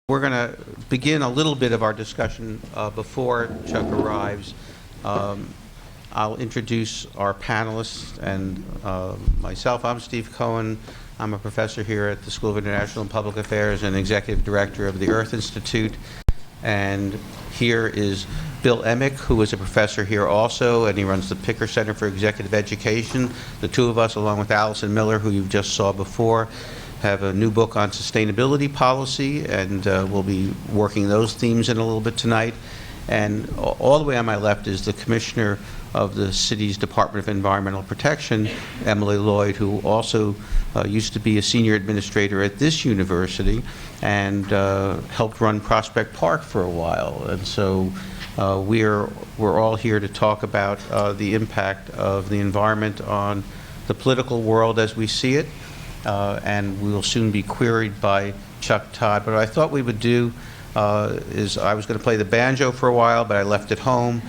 We're going to begin a little bit of our discussion before Chuck arrives. I'll introduce our panelists and myself. I'm Steve Cohen. I'm a professor here at the School of International and Public Affairs and executive director of the Earth Institute. And here is Bill Emick, who is a professor here also, and he runs the Picker Center for Executive Education. The two of us, along with Allison Miller, who you just saw before, have a new book on sustainability policy, and we'll be working those themes in a little bit tonight. And all the way on my left is the Commissioner of the city's Department of Environmental Protection, Emily Lloyd, who also used to be a senior administrator at this university and helped run Prospect Park for a while. And so we're all here to talk about the impact of the environment on the political world as we see it. And we will soon be queried by Chuck Todd. But what I thought we would do is I was going to play the banjo for a while, but I left it home.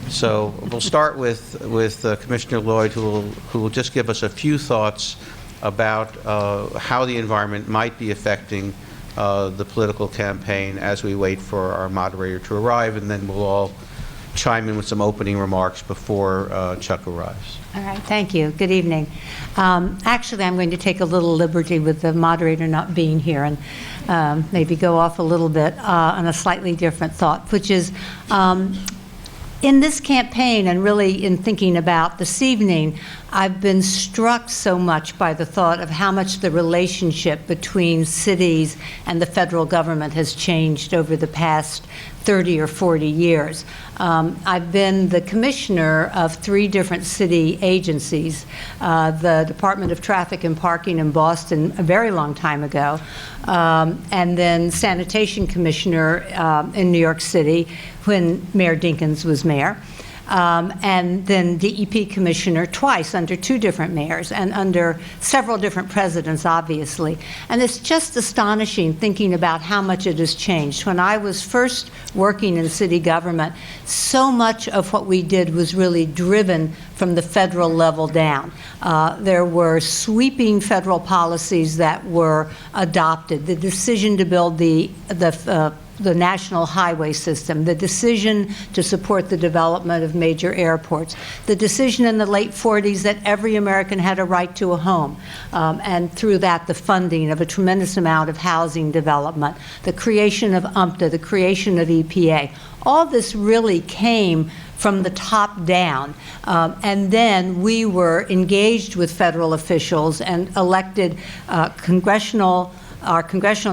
So we'll start with Commissioner Lloyd, who will just give us a few thoughts about how the environment might be affecting the political campaign as we wait for our moderator to arrive, and then we'll all chime in with some opening remarks before Chuck arrives. All right, thank you. Good evening. Actually, I'm going to take a little liberty with the moderator not being here and maybe go off a little bit on a slightly different thought, which is in this campaign and really in thinking about this evening, I've been struck so much by the thought of how much the relationship between cities and the federal government has changed over the past 30 or 40 years. I've been the commissioner of 3 different city agencies, the Department of Traffic and Parking in Boston a very long time ago, and then sanitation commissioner in New York City when Mayor Dinkins was mayor. And then DEP commissioner twice under 2 different mayors and under several different presidents, obviously. And it's just astonishing thinking about how much it has changed. When I was first working in city government, so much of what we did was really driven from the federal level down. There were sweeping federal policies that were adopted. The decision to build the national highway system, the decision to support the development of major airports, the decision in the late 40s that every American had a right to a home, and through that the funding of a tremendous amount of housing development, the creation of UMTA, the creation of EPA. All this really came from the top down. And then we were engaged with federal officials and elected our congressional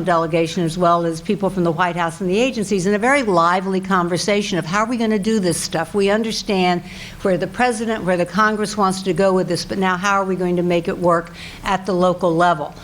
delegation, as well as people from the White House and the agencies, in a very lively conversation of how are we going to do this stuff. We understand where the president, where the Congress wants to go with this, but now how are we going to make it work at the local level?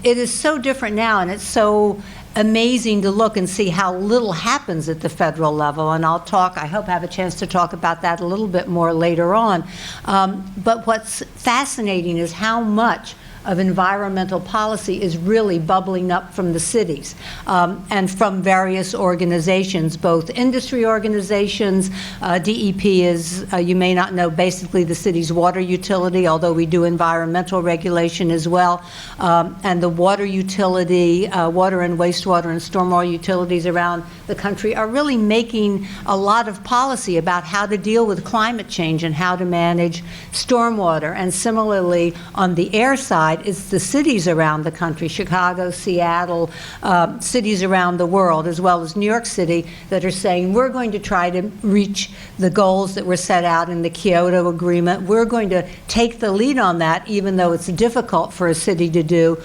It is so different now, and it's so amazing to look and see how little happens at the federal level. And I hope have a chance to talk about that a little bit more later on. But what's fascinating is how much of environmental policy is really bubbling up from the cities and from various organizations, both industry organizations. DEP is, you may not know, basically the city's water utility, although we do environmental regulation as well. And the water utility, water and wastewater and stormwater utilities around the country are really making a lot of policy about how to deal with climate change and how to manage stormwater. And similarly, on the air side, it's the cities around the country, Chicago, Seattle, cities around the world, as well as New York City, that are saying we're going to try to reach the goals that were set out in the Kyoto Agreement. We're going to take the lead on that, even though it's difficult for a city to do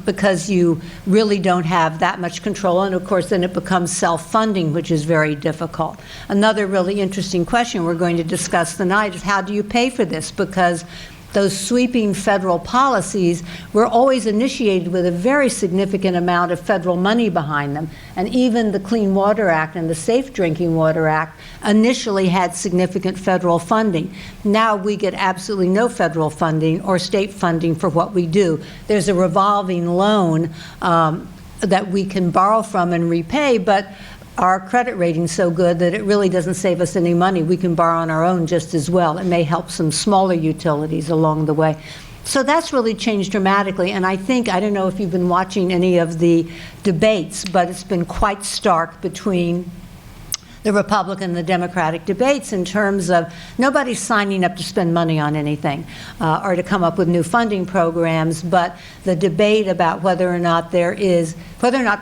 because you really don't have that much control. And of course, then it becomes self-funding, which is very difficult. Another really interesting question we're going to discuss tonight is how do you pay for this? Because those sweeping federal policies were always initiated with a very significant amount of federal money behind them. And even the Clean Water Act and the Safe Drinking Water Act initially had significant federal funding. Now we get absolutely no federal funding or state funding for what we do. There's a revolving loan that we can borrow from and repay, but our credit rating's so good that it really doesn't save us any money. We can borrow on our own just as well. It may help some smaller utilities along the way. So that's really changed dramatically, and I think, I don't know if you've been watching any of the debates, but it's been quite stark between the Republican and the Democratic debates in terms of nobody's signing up to spend money on anything or to come up with new funding programs, but the debate about whether or not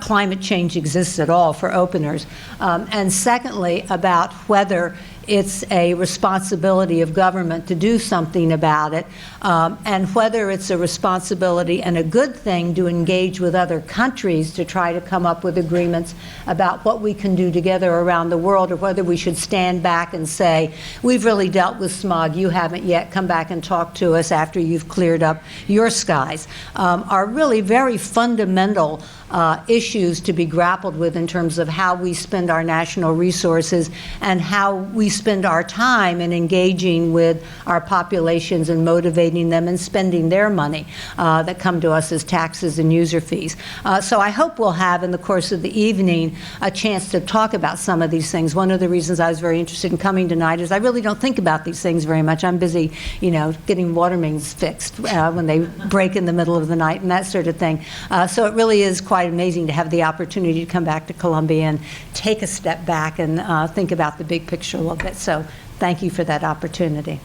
climate change exists at all for openers, and secondly, about whether it's a responsibility of government to do something about it, and whether it's a responsibility and a good thing to engage with other countries to try to come up with agreements about what we can do together around the world, or whether we should stand back and say, we've really dealt with smog, you haven't yet, come back and talk to us after you've cleared up your skies, are really very fundamental issues to be grappled with in terms of how we spend our national resources and how we spend our time in engaging with our populations and motivating them and spending their money that come to us as taxes and user fees. So I hope we'll have, in the course of the evening, a chance to talk about some of these things. One of the reasons I was very interested in coming tonight is I really don't think about these things very much. I'm busy, getting water mains fixed when they break in the middle of the night and that sort of thing. So it really is quite amazing to have the opportunity to come back to Columbia and take a step back and think about the big picture a little bit. So thank you for that opportunity.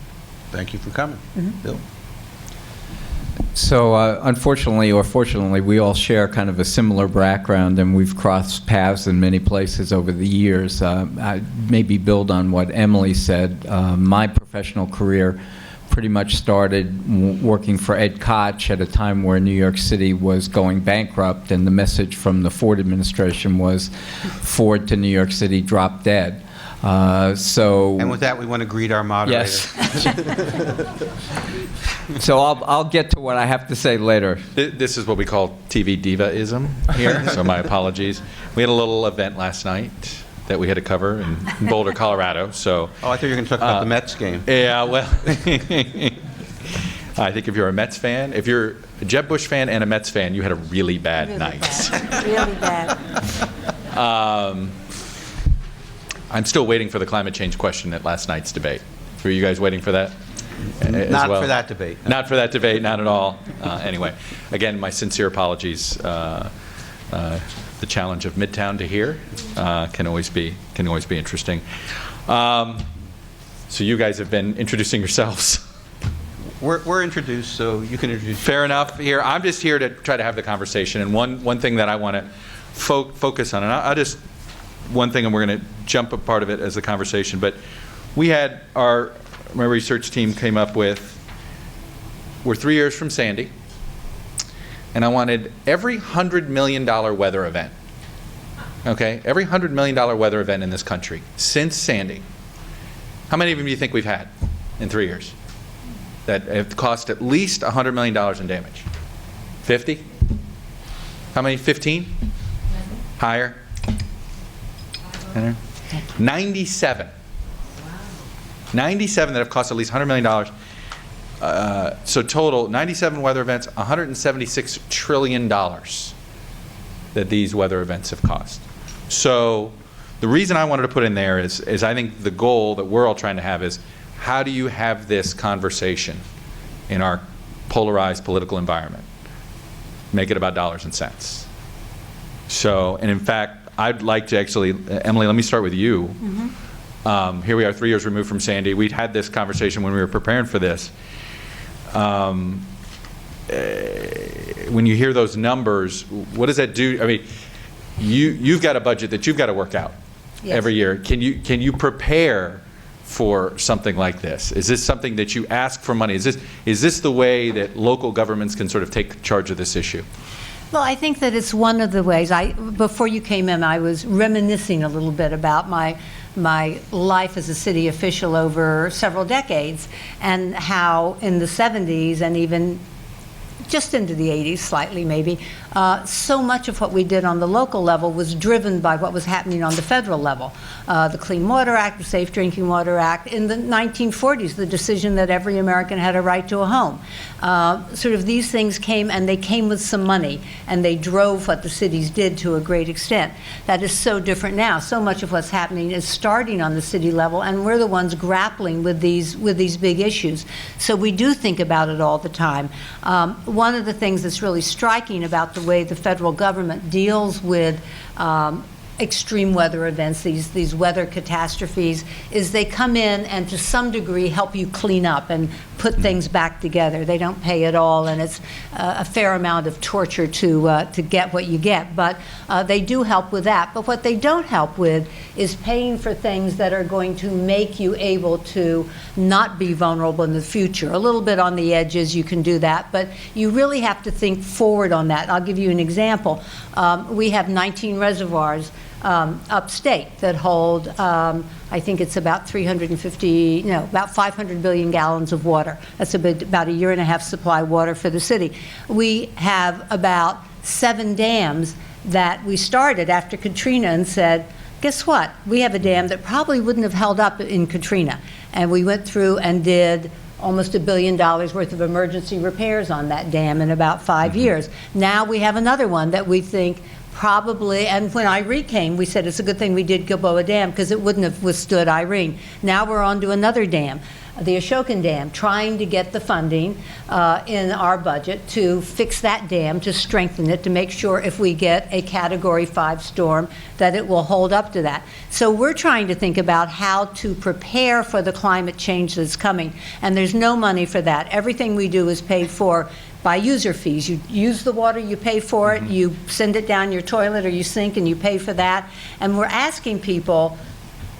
Thank you for coming. Bill? So unfortunately or fortunately, we all share kind of a similar background, and we've crossed paths in many places over the years. I maybe build on what Emily said. My professional career pretty much started working for Ed Koch at a time where New York City was going bankrupt, and the message from the Ford administration was Ford to New York City, drop dead. And with that, we want to greet our moderator. Yes. So I'll get to what I have to say later. This is what we call TV diva-ism here, so my apologies. We had a little event last night that we had to cover in Boulder, Colorado. So. Oh, I thought you were going to talk about the Mets game. Yeah, well, I think if you're a Mets fan, if you're a Jeb Bush fan and a Mets fan, you had a really bad night. Really bad. I'm still waiting for the climate change question at last night's debate. Were you guys waiting for that? Not for that debate. No. Not for that debate, not at all. Anyway, again, my sincere apologies. The challenge of Midtown to here can always be interesting. So you guys have been introducing yourselves. We're introduced, so you can introduce. Fair enough. Here, I'm just here to try to have the conversation. And one thing that I want to focus on, and I'll just one thing, and we're going to jump a part of it as a conversation. But we had my research team came up with. We're 3 years from Sandy. And I wanted every $100 million weather event, okay? Every $100 million weather event in this country since Sandy. How many of them do you think we've had in 3 years that have cost at least $100 million in damage? 50? How many? 15? Higher? 97. 97 that have cost at least $100 million. So total, 97 weather events, $176 trillion that these weather events have cost. So the reason I wanted to put in there is I think the goal that we're all trying to have is, how do you have this conversation in our polarized political environment? Make it about dollars and cents. So, and in fact, I'd like to actually, Emily, let me start with you. Mm-hmm. Here we are 3 years removed from Sandy. We'd had this conversation when we were preparing for this. When you hear those numbers, what does that do? I mean, you've got a budget that you've got to work out every year. Can you prepare for something like this? Is this something that you ask for money? Is this the way that local governments can sort of take charge of this issue? Well, I think that it's one of the ways. Before you came in, I was reminiscing a little bit about my life as a city official over several decades, and how in the 70s and even just into the 80s, slightly maybe, so much of what we did on the local level was driven by what was happening on the federal level. The Clean Water Act, the Safe Drinking Water Act, in the 1940s, the decision that every American had a right to a home. Sort of these things came, and they came with some money, and they drove what the cities did to a great extent. That is so different now. So much of what's happening is starting on the city level, and we're the ones grappling with these big issues. So we do think about it all the time. One of the things that's really striking about the way the federal government deals with extreme weather events, these weather catastrophes, is they come in and to some degree help you clean up and put things back together. They don't pay at all, and it's a fair amount of torture to get what you get. But they do help with that. But what they don't help with is paying for things that are going to make you able to not be vulnerable in the future. A little bit on the edges, you can do that, but you really have to think forward on that. I'll give you an example. We have 19 reservoirs upstate that hold, I think it's about 500 billion gallons of water. That's about a year and a half supply water for the city. We have about 7 dams that we started after Katrina and said, guess what? We have a dam that probably wouldn't have held up in Katrina. And we went through and did almost $1 billion worth of emergency repairs on that dam in about 5 years. Now we have another one that we think probably, and when Irene came, we said it's a good thing we did Gilboa Dam because it wouldn't have withstood Irene. Now we're on to another dam, the Ashokan Dam, trying to get the funding in our budget to fix that dam, to strengthen it, to make sure if we get a Category 5 storm that it will hold up to that. So we're trying to think about how to prepare for the climate change that's coming, and there's no money for that. Everything we do is paid for by user fees. You use the water, you pay for it, you send it down your toilet or your sink and you pay for that. And we're asking people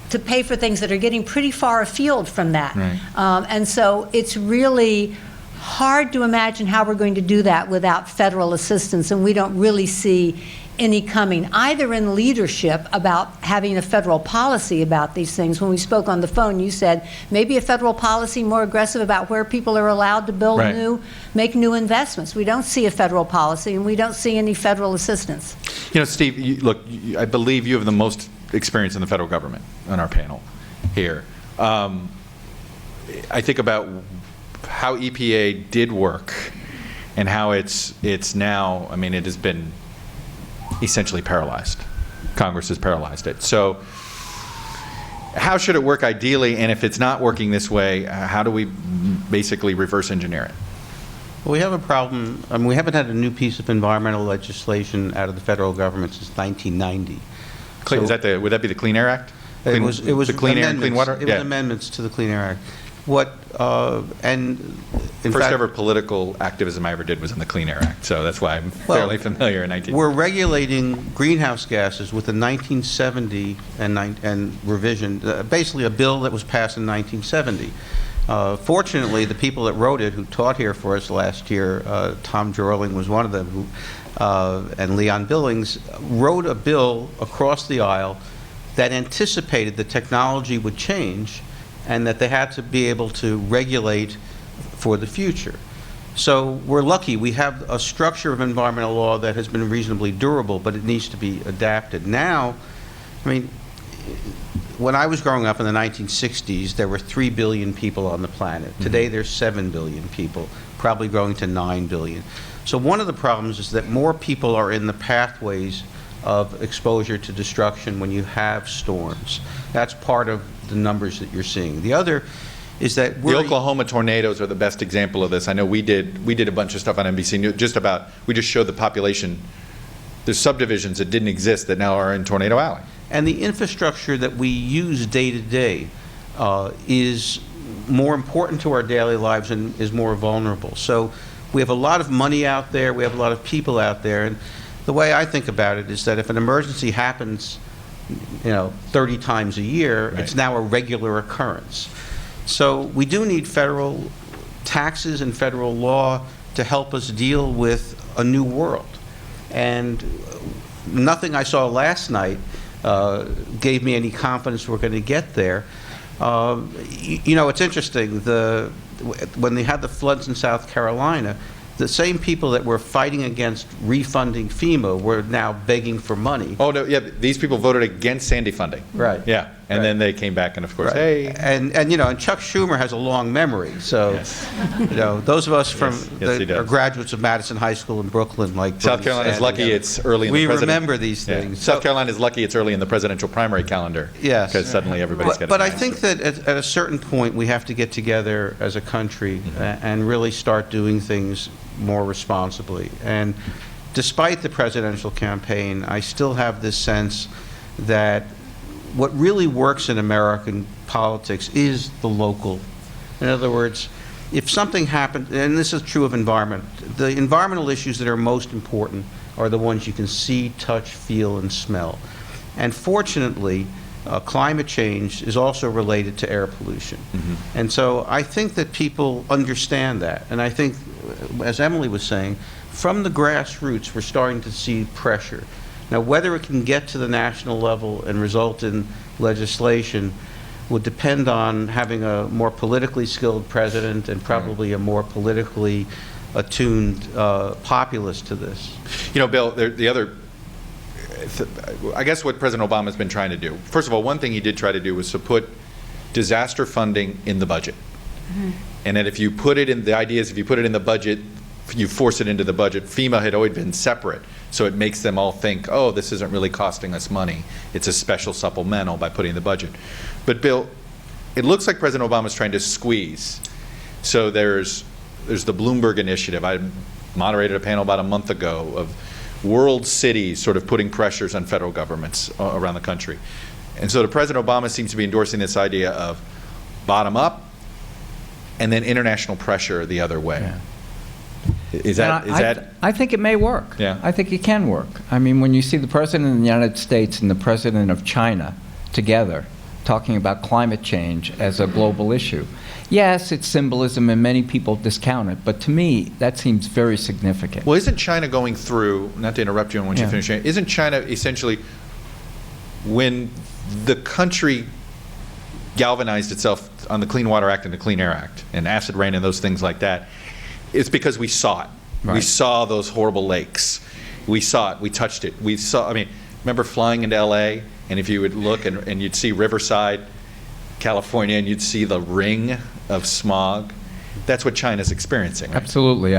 to pay for things that are getting pretty far afield from that. Right. And so it's really hard to imagine how we're going to do that without federal assistance, and we don't really see any coming, either in leadership about having a federal policy about these things. When we spoke on the phone, you said maybe a federal policy more aggressive about where people are allowed to build Right. make new investments. We don't see a federal policy, and we don't see any federal assistance. You know, Steve, I believe you have the most experience in the federal government on our panel here. I think about how EPA did work and how it's now, I mean, it has been essentially paralyzed. Congress has paralyzed it. So how should it work ideally, and if it's not working this way, how do we basically reverse engineer it? Well, we have a problem. I mean, we haven't had a new piece of environmental legislation out of the federal government since 1990. Is that would that be the Clean Air Act? It was the Clean Air and Clean Water? It was amendments to the Clean Air Act. In First fact, ever political activism I ever did was in the Clean Air Act, so that's why I'm fairly familiar. We're regulating greenhouse gases with the 1970 and revision, basically a bill that was passed in 1970. Fortunately, the people that wrote it, who taught here for us last year, Tom Jorling was one of them, and Leon Billings, wrote a bill across the aisle that anticipated the technology would change and that they had to be able to regulate for the future. So we're lucky. We have a structure of environmental law that has been reasonably durable, but it needs to be adapted. Now, I mean, when I was growing up in the 1960s, there were 3 billion people on the planet. Today, there's 7 billion people, probably growing to 9 billion. So one of the problems is that more people are in the pathways of exposure to destruction when you have storms. That's part of the numbers that you're seeing. The other is that The Oklahoma tornadoes are the best example of this. I know we did a bunch of stuff on NBC News we just showed the population. There's subdivisions that didn't exist that now are in Tornado Alley. And the infrastructure that we use day to day is more important to our daily lives and is more vulnerable. So we have a lot of money out there, we have a lot of people out there, and the way I think about it is that if an emergency happens, 30 times a year, Right. It's now a regular occurrence. So we do need federal taxes and federal law to help us deal with a new world. And nothing I saw last night gave me any confidence we're going to get there. It's interesting. When they had the floods in South Carolina, the same people that were fighting against refunding FEMA were now begging for money. Oh, no, yeah, these people voted against Sandy funding. Right. Yeah, and Right. then they came back and of course, Right. hey. And you know, and Chuck Schumer has a long memory, so, Yes. you know, those of us from, Yes, he that are does. graduates of Madison High School in Brooklyn, like South Bernie Carolina's Sanders, lucky it's early in the we president. remember these Yeah. things. South So- Carolina's lucky it's early in the presidential primary calendar. Yes. Because suddenly everybody's got But I think that at a certain point, we have to get together as a country and really start doing things more responsibly. And despite the presidential campaign, I still have this sense that what really works in American politics is the local. In other words, if something happened, and this is true of environment, the environmental issues that are most important are the ones you can see, touch, feel, and smell. And fortunately, climate change is also related to air pollution. And so I think that people understand that. And I think, as Emily was saying, from the grassroots, we're starting to see pressure. Now, whether it can get to the national level and result in legislation would depend on having a more politically skilled president and probably a more politically attuned populace to this. You know, Bill, the other, I guess what President Obama's been trying to do, first of all, one thing he did try to do was to put disaster funding in the budget. And that if you put it in, the idea is if you put it in the budget, you force it into the budget. FEMA had always been separate, so it makes them all think, oh, this isn't really costing us money. It's a special supplemental by putting in the budget. But Bill, it looks like President Obama's trying to squeeze. So there's the Bloomberg Initiative. I moderated a panel about a month ago of world cities sort of putting pressures on federal governments around the country. And so the President Obama seems to be endorsing this idea of bottom up and then international pressure the other way. Yeah. Is And that I think it may work. Yeah. I think it can work. I mean, when you see the President of the United States and the President of China together talking about climate change as a global issue, yes, it's symbolism and many people discount it, but to me, that seems very significant. Well, isn't China going through, not to interrupt you once you Yeah. finish, isn't China essentially, when the country galvanized itself on the Clean Water Act and the Clean Air Act and acid rain and those things like that, it's because we saw it. We Right. saw those horrible lakes. We saw it. We touched it. We saw, I mean, remember flying into LA, and if you would look and you'd see Riverside, California, and you'd see the ring of smog. That's what China's experiencing, right? Absolutely.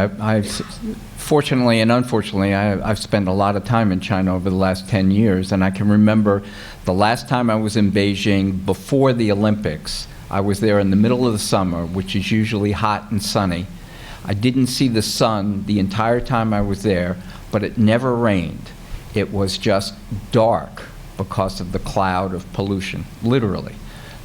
Fortunately and unfortunately, I've spent a lot of time in China over the last 10 years, and I can remember the last time I was in Beijing before the Olympics. I was there in the middle of the summer, which is usually hot and sunny. I didn't see the sun the entire time I was there, but it never rained. It was just dark because of the cloud of pollution, literally.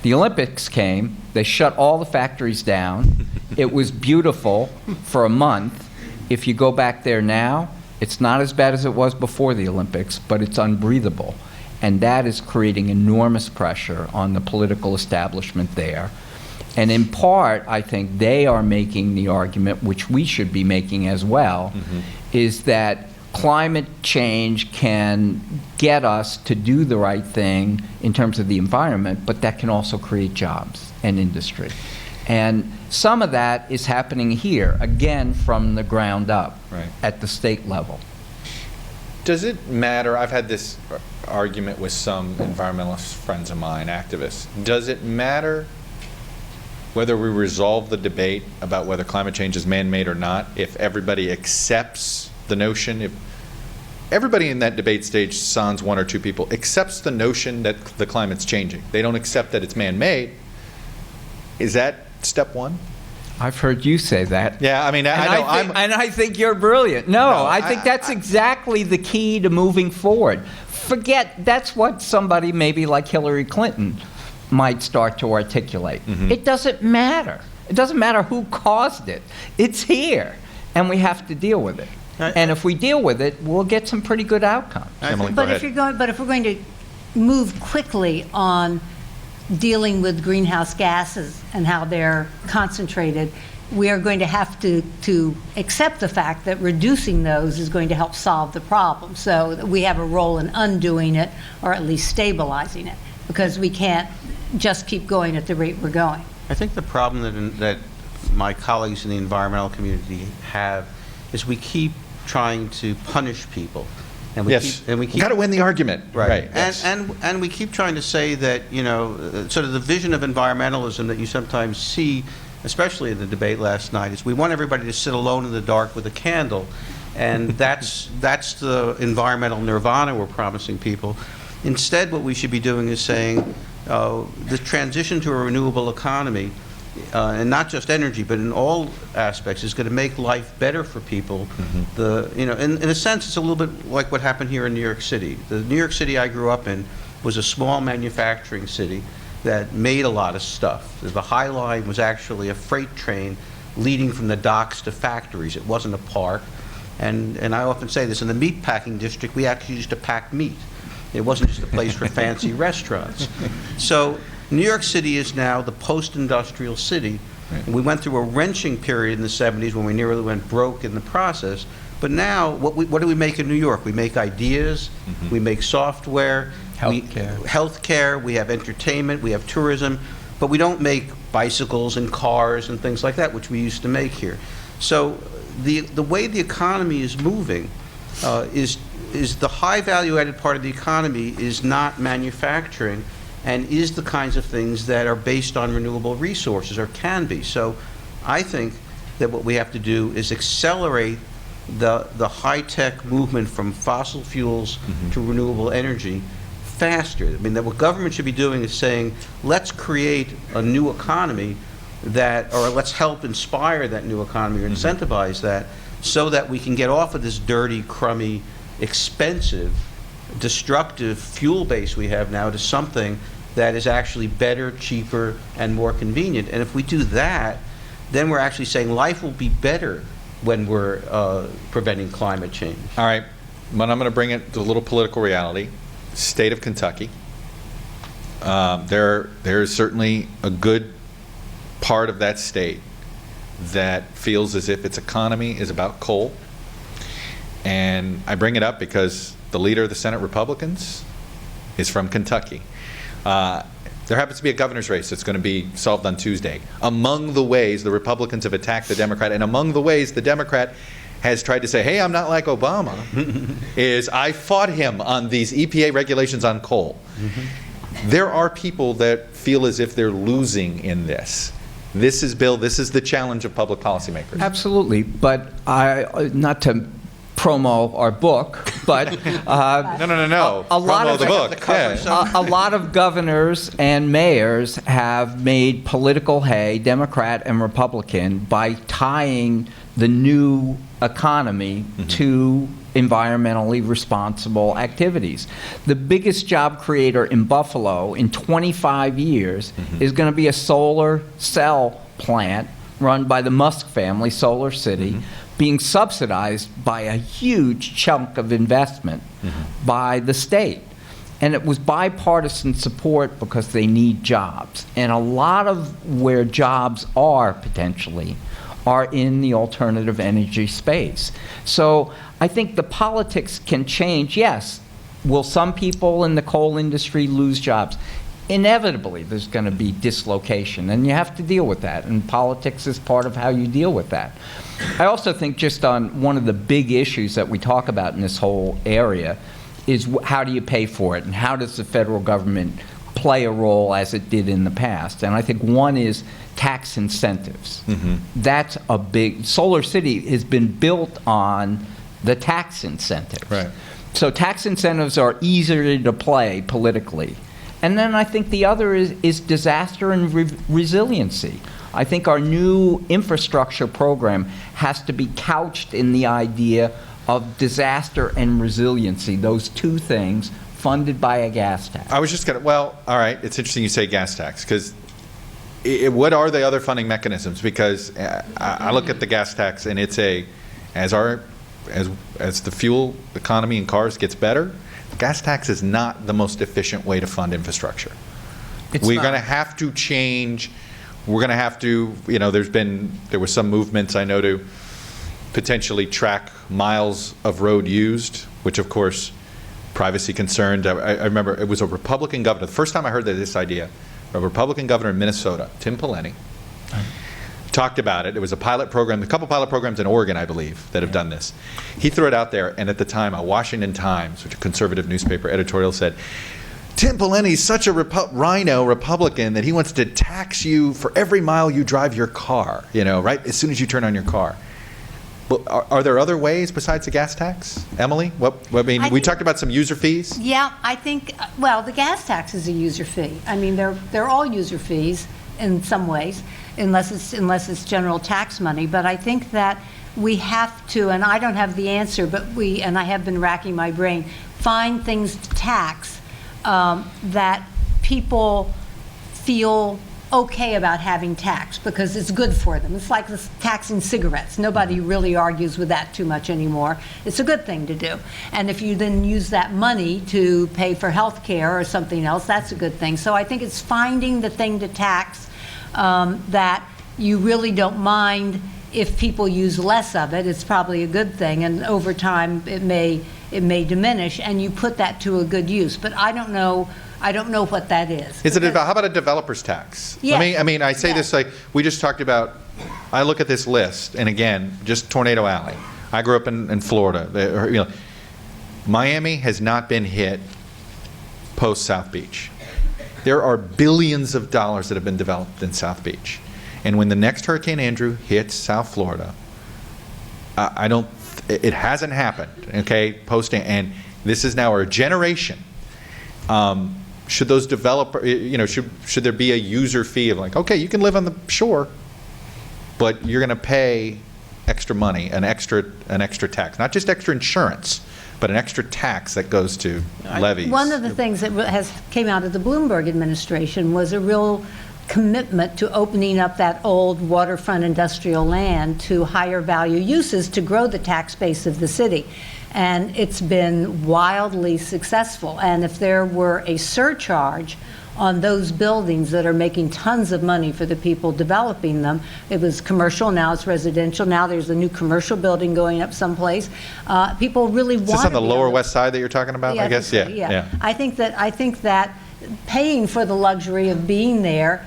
The Olympics came, they shut all the factories down. It was beautiful for a month. If you go back there now, it's not as bad as it was before the Olympics, but it's unbreathable. And that is creating enormous pressure on the political establishment there. And in part, I think they are making the argument, which we should be making as well, is that climate change can get us to do the right thing in terms of the environment, but that can also create jobs and industry. And some of that is happening here, again, from the ground up, Right. at the state level. Does it matter? I've had this argument with some environmentalist friends of mine, activists. Does it matter whether we resolve the debate about whether climate change is man-made or not if everybody accepts the notion, if everybody in that debate stage, sans one or two people, accepts the notion that the climate's changing? They don't accept that it's man-made. Is that step one? I've heard you say that. Yeah, I mean, I know. And I think you're brilliant. No, No, I think that's exactly the key to moving forward. Forget, that's what somebody maybe like Hillary Clinton might start to articulate. It doesn't matter. It doesn't matter who caused it. It's here, and we have to deal with it. And if we deal with it, we'll get some pretty good outcomes. Emily, go But ahead. if we're going to move quickly on dealing with greenhouse gases and how they're concentrated, we are going to have to accept the fact that reducing those is going to help solve the problem. So we have a role in undoing it, or at least stabilizing it, because we can't just keep going at the rate we're going. I think the problem that my colleagues in the environmental community have is we keep trying to punish people. And we Yes. keep, and we keep Got to win the argument. Right. yes. And we keep trying to say that, sort of the vision of environmentalism that you sometimes see, especially in the debate last night, is we want everybody to sit alone in the dark with a candle. And that's the environmental nirvana we're promising people. Instead, what we should be doing is saying the transition to a renewable economy, and not just energy, but in all aspects, is going to make life better for people. In a sense, it's a little bit like what happened here in New York City. The New York City I grew up in was a small manufacturing city that made a lot of stuff. The High Line was actually a freight train leading from the docks to factories. It wasn't a park. And I often say this, in the meat packing district, we actually used to pack meat. It wasn't just a place for fancy restaurants. So New York City is now the post-industrial city. Right. We went through a wrenching period in the 70s when we nearly went broke in the process. But now, what do we make in New York? We make ideas, we make software, healthcare, we have entertainment, we have tourism, but we don't make bicycles and cars and things like that, which we used to make here. So the way the economy is moving is the high value-added part of the economy is not manufacturing, and is the kinds of things that are based on renewable resources, or can be. So I think that what we have to do is accelerate the high-tech movement from fossil fuels to renewable energy faster. I mean, that what government should be doing is saying, let's create a new economy or let's help inspire that new economy or incentivize that, so that we can get off of this dirty, crummy, expensive, destructive fuel base we have now to something that is actually better, cheaper, and more convenient. And if we do that, then we're actually saying life will be better when we're preventing climate change. All right, but I'm going to bring it to a little political reality. State of Kentucky. There is certainly a good part of that state that feels as if its economy is about coal. And I bring it up because the leader of the Senate Republicans is from Kentucky. There happens to be a governor's race that's going to be solved on Tuesday. Among the ways the Republicans have attacked the Democrat, and among the ways the Democrat has tried to say, hey, I'm not like Obama, is I fought him on these EPA regulations on coal. There are people that feel as if they're losing in this. This is, Bill, this is the challenge of public policymakers. Absolutely, but not to promo our book, but No. A lot Promo of the book. Yeah. a lot of governors and mayors have made political hay, Democrat and Republican, by tying the new economy to environmentally responsible activities. The biggest job creator in Buffalo in 25 years is going to be a solar cell plant run by the Musk family, Solar City, being subsidized by a huge chunk of investment by the state. And it was bipartisan support because they need jobs. And a lot of where jobs are potentially are in the alternative energy space. So I think the politics can change. Yes, will some people in the coal industry lose jobs? Inevitably, there's going to be dislocation, and you have to deal with that, and politics is part of how you deal with that. I also think just on one of the big issues that we talk about in this whole area is how do you pay for it, and how does the federal government play a role as it did in the past? And I think one is tax incentives. That's a big, Solar City has been built on the tax incentives. Right. So tax incentives are easier to play politically. And then I think the other is disaster and resiliency. I think our new infrastructure program has to be couched in the idea of disaster and resiliency, those two things funded by a gas tax. I was just going to, well, all right, it's interesting you say gas tax, because what are the other funding mechanisms? Because I look at the gas tax, and it's as the fuel economy in cars gets better, gas tax is not the most efficient way to fund infrastructure. We're going to have to change. We're going to have to, there were some movements, I know, to potentially track miles of road used, which of course, privacy concerned. I remember it was a Republican governor. The first time I heard this idea, a Republican governor in Minnesota, Tim Pawlenty, talked about it. It was a pilot program, a couple pilot programs in Oregon, I believe, that have done this. He threw it out there, and at the time, a Washington Times, which is a conservative newspaper, editorial said, Tim Pawlenty's such a rhino Republican that he wants to tax you for every mile you drive your car, right? As soon as you turn on your car. Well, are there other ways besides the gas tax? Emily? We think- talked about some user fees. Yeah, I think, well, the gas tax is a user fee. I mean, they're all user fees in some ways, unless it's general tax money. But I think that we have to, and I don't have the answer, but and I have been racking my brain, find things to tax that people feel okay about having tax because it's good for them. It's like taxing cigarettes. Nobody really argues with that too much anymore. It's a good thing to do. And if you then use that money to pay for health care or something else, that's a good thing. So I think it's finding the thing to tax that you really don't mind if people use less of it. It's probably a good thing, and over time it may diminish, and you put that to a good use. But I don't know what that is. How about a developer's tax? Yes. I say this like, we just talked about, I look at this list, and again, just Tornado Alley. I grew up in Florida. Miami has not been hit post South Beach. There are billions of dollars that have been developed in South Beach. And when the next Hurricane Andrew hits South Florida, it hasn't happened, okay, and this is now our generation. Should those should there be a user fee of like, okay, you can live on the shore, but you're going to pay extra money, an extra tax, not just extra insurance, but an extra tax that goes to levies. One of the things that came out of the Bloomberg administration was a real commitment to opening up that old waterfront industrial land to higher value uses to grow the tax base of the city. And it's been wildly successful. And if there were a surcharge on those buildings that are making tons of money for the people developing them, it was commercial, now it's residential, now there's a new commercial building going up someplace. People really want to Is this on the be Lower able- West Side that you're talking about? Yeah, I guess, think so, yeah. I think that paying for the luxury of being there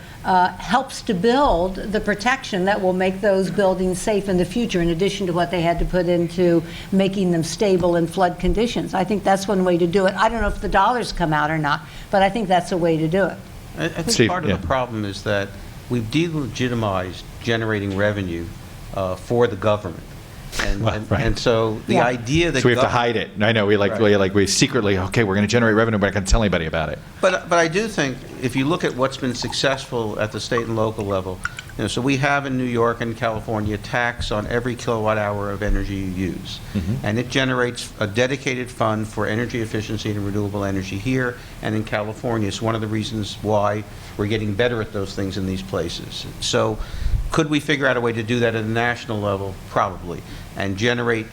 helps to build the protection that will make those buildings safe in the future, in addition to what they had to put into making them stable in flood conditions. I think that's one way to do it. I don't know if the dollars come out or not, but I think that's a way to do it. I think Steve, part of yeah. the problem is that we've delegitimized generating revenue for the government. Right. And so the Yeah. idea that So we have to government- hide it. I know, we secretly, okay, we're going to generate revenue, but I can't tell anybody about it. But I do think if you look at what's been successful at the state and local level, so we have in New York and California a tax on every kilowatt hour of energy you use. And it generates a dedicated fund for energy efficiency and renewable energy here and in California. It's one of the reasons why we're getting better at those things in these places. So could we figure out a way to do that at a national level? Probably. And generate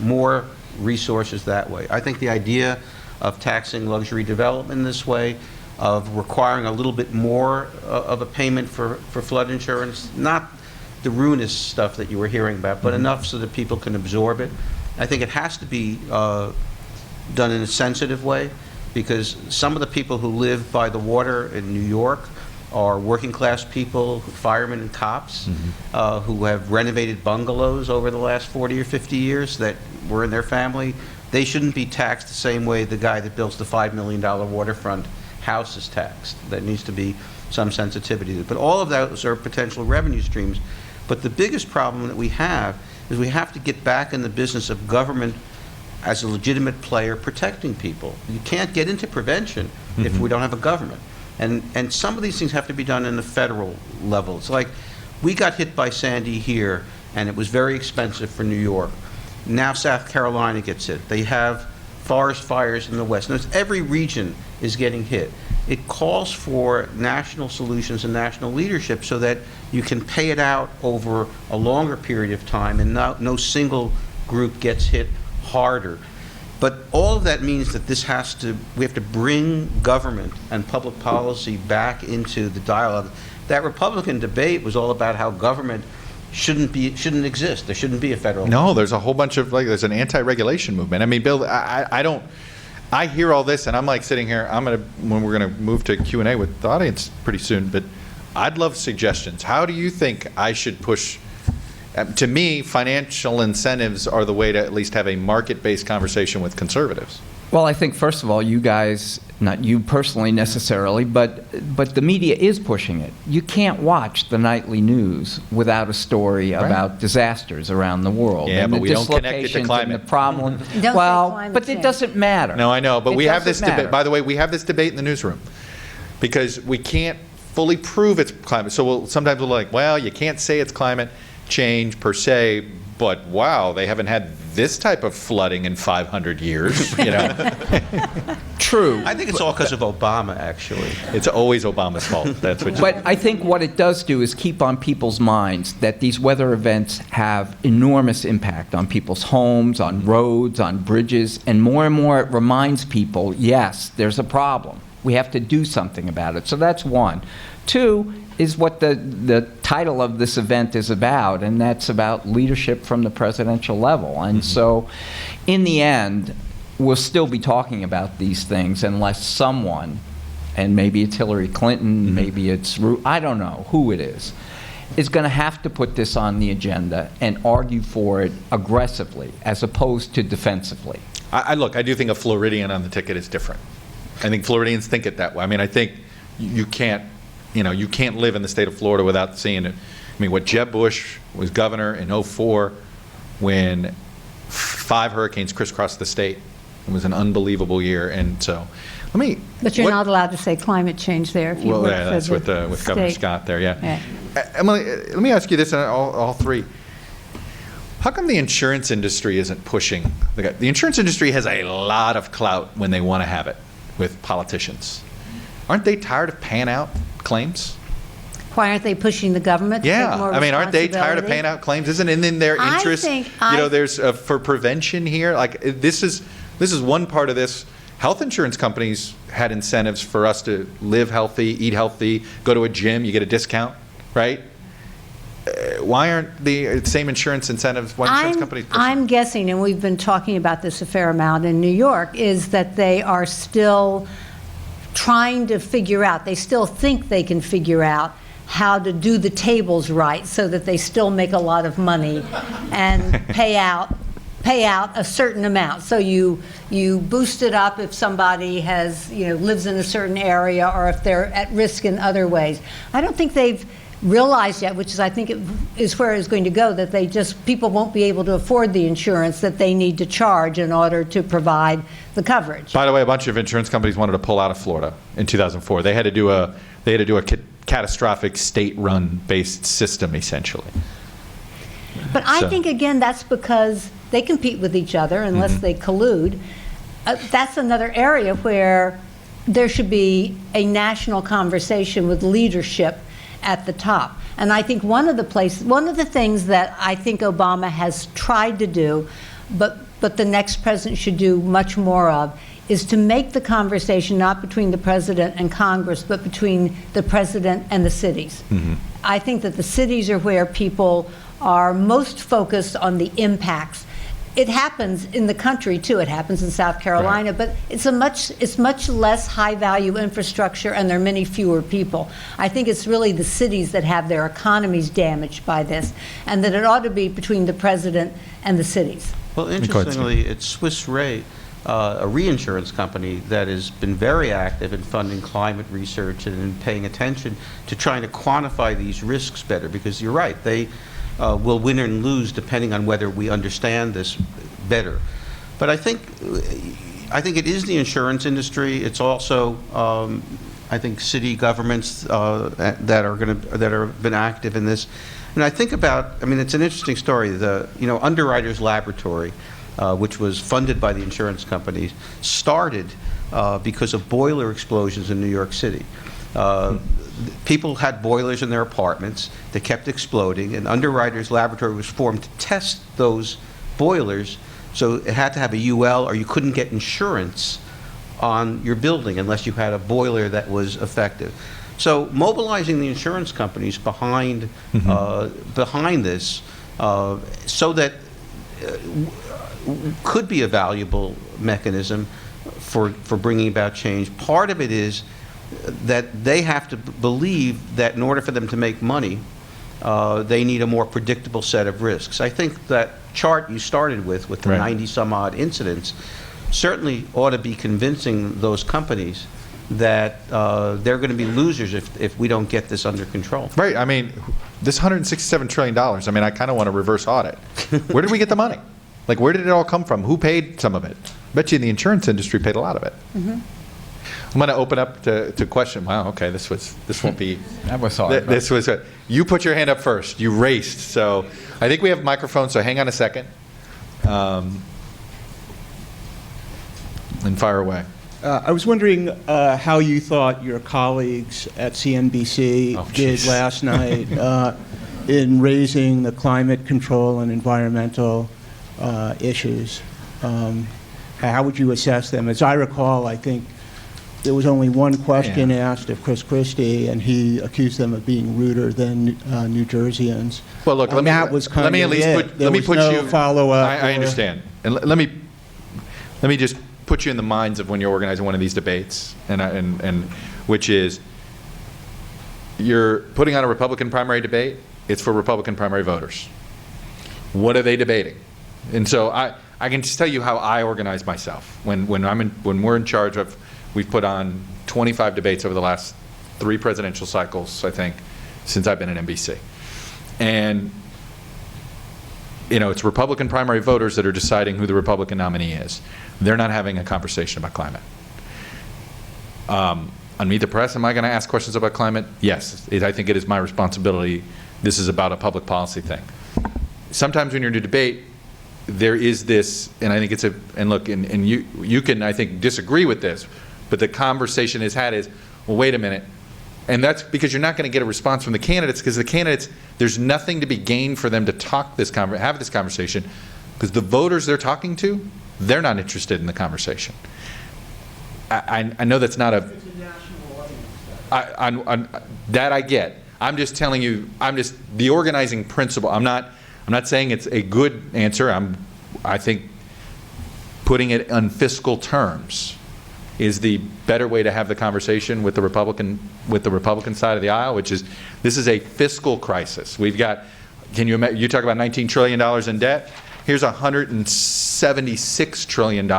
more resources that way. I think the idea of taxing luxury development this way, of requiring a little bit more of a payment for flood insurance, not the ruinous stuff that you were hearing about, but enough so that people can absorb it. I think it has to be done in a sensitive way, because some of the people who live by the water in New York are working class people, firemen and cops, who have renovated bungalows over the last 40 or 50 years that were in their family. They shouldn't be taxed the same way the guy that builds the $5 million waterfront house is taxed. There needs to be some sensitivity to it. But all of those are potential revenue streams. But the biggest problem that we have is we have to get back in the business of government as a legitimate player protecting people. You can't get into prevention if we don't have a government. And some of these things have to be done in the federal level. It's like, we got hit by Sandy here, and it was very expensive for New York. Now South Carolina gets hit. They have forest fires in the West. Notice every region is getting hit. It calls for national solutions and national leadership so that you can pay it out over a longer period of time and no single group gets hit harder. But all of that means that we have to bring government and public policy back into the dialogue. That Republican debate was all about how government shouldn't exist. There shouldn't be a federal. No, there's a whole bunch of, there's an anti-regulation movement. I mean, Bill, I hear all this, and I'm like sitting here, when we're going to move to Q&A with the audience pretty soon, but I'd love suggestions. How do you think I should push? To me, financial incentives are the way to at least have a market-based conversation with conservatives. Well, I think, first of all, you guys, not you personally necessarily, but the media is pushing it. You can't watch the nightly news without a story about disasters around the world. Yeah, and but the we don't connect it to dislocations climate. and the problem. Don't say Well, climate but it change. doesn't matter. No, I know, but It we have doesn't this debate. matter. By the way, we have this debate in the newsroom because we can't fully prove it's climate. So sometimes we're like, well, you can't say it's climate change per se, but wow, they haven't had this type of flooding in 500 years. You know, True. I think it's all because of Obama, actually. it's always Obama's fault. That's what. But I think what it does do is keep on people's minds that these weather events have enormous impact on people's homes, on roads, on bridges, and more it reminds people, yes, there's a problem. We have to do something about it. So that's one. Two is what the title of this event is about, and that's about leadership from the presidential level. And so in the end, we'll still be talking about these things unless someone, and maybe it's Hillary Clinton, maybe it's I don't know who it is going to have to put this on the agenda and argue for it aggressively as opposed to defensively. Look, I do think a Floridian on the ticket is different. I think Floridians think it that way. I mean, I think you can't live in the state of Florida without seeing it. I mean, what Jeb Bush was governor in '04 when 5 hurricanes crisscrossed the state. It was an unbelievable year. And so, But you're not allowed to say climate change there if you Well, work yeah, for that's the with Governor state. Scott there, yeah. Yeah. Emily, let me ask you this, all three. How come the insurance industry isn't pushing? The insurance industry has a lot of clout when they want to have it with politicians. Aren't they tired of paying out claims? Why aren't they pushing the government to take Yeah, more I mean, aren't they tired of responsibility? paying out claims? Isn't it in their I interest? think There's for prevention here. Like this is one part of this. Health insurance companies had incentives for us to live healthy, eat healthy, go to a gym, you get a discount, right? Why aren't the same insurance incentives? Why insurance companies? I'm guessing, and we've been talking about this a fair amount in New York, is that they are still trying to figure out, they still think they can figure out how to do the tables right so that they still make a lot of money and pay out a certain amount. So you boost it up if somebody has, lives in a certain area or if they're at risk in other ways. I don't think they've realized yet, which is I think is where it's going to go, that people won't be able to afford the insurance that they need to charge in order to provide the coverage. By the way, a bunch of insurance companies wanted to pull out of Florida in 2004. They had to do a catastrophic state-run based system essentially. But I So- think, again, that's because they compete with each other unless they collude. That's another area where there should be a national conversation with leadership at the top. And I think one of the things that I think Obama has tried to do, but the next president should do much more of, is to make the conversation not between the president and Congress, but between the president and the cities. I think that the cities are where people are most focused on the impacts. It happens in the country too. It happens in South Carolina, but it's much less high-value infrastructure, and there are many fewer people. I think it's really the cities that have their economies damaged by this, and that it ought to be between the president and the cities. Well, interestingly, it's Swiss Re, a reinsurance company that has been very active in funding climate research and in paying attention to trying to quantify these risks better, because you're right, they will win and lose depending on whether we understand this better. But I think it is the insurance industry. It's also, I think, city governments that have been active in this. And I think it's an interesting story. The Underwriters Laboratory, which was funded by the insurance companies, started because of boiler explosions in New York City. People had boilers in their apartments. They kept exploding, and Underwriters Laboratory was formed to test those boilers. So it had to have a UL, or you couldn't get insurance on your building unless you had a boiler that was effective. So mobilizing the insurance companies behind this, so that could be a valuable mechanism for bringing about change. Part of it is that they have to believe that in order for them to make money, they need a more predictable set of risks. I think that chart you started with the Right. 90-some-odd incidents, certainly ought to be convincing those companies that they're going to be losers if we don't get this under control. Right, I mean, this $167 trillion, I mean, I kind of want to reverse audit. Where did we get the money? Like, where did it all come from? Who paid some of it? Bet you the insurance industry paid a lot of it. I'm going to open up to question. Wow, okay, this won't be. That was hard. This was. You put your hand up first. You raced. So I think we have microphones. So hang on a second. And fire away. I was wondering how you thought your colleagues at CNBC Oh, did jeez. last night in raising the climate control and environmental issues. How would you assess them? As I recall, I think there was only one question asked of Chris Christie, and he accused them of being ruder than New Jerseyans. Well, look. And that was kind let me at of least it. put. There Let me was put no you. follow-up I or- understand. And let me just put you in the minds of when you're organizing one of these debates, and which is you're putting on a Republican primary debate. It's for Republican primary voters. What are they debating? And so I can just tell you how I organize myself. When we're in charge of, we've put on 25 debates over the last 3 presidential cycles, I think, since I've been at NBC. And it's Republican primary voters that are deciding who the Republican nominee is. They're not having a conversation about climate. On Meet the Press, am I going to ask questions about climate? Yes. I think it is my responsibility. This is about a public policy thing. Sometimes when you're in a debate, there is this, and I think it's and look, and you can, I think, disagree with this, but the conversation is had is, well, wait a minute. And that's because you're not going to get a response from the candidates, because the candidates, there's nothing to be gained for them to have this conversation, because the voters they're talking to, they're not interested in the conversation. I know that's not a... It's a national audience. That I get. I'm just telling you, the organizing principle. I'm not saying it's a good answer. I think putting it on fiscal terms is the better way to have the conversation with the Republican side of the aisle, which is, this is a fiscal crisis. We've got, you talk about $19 trillion in debt. Here's $176 trillion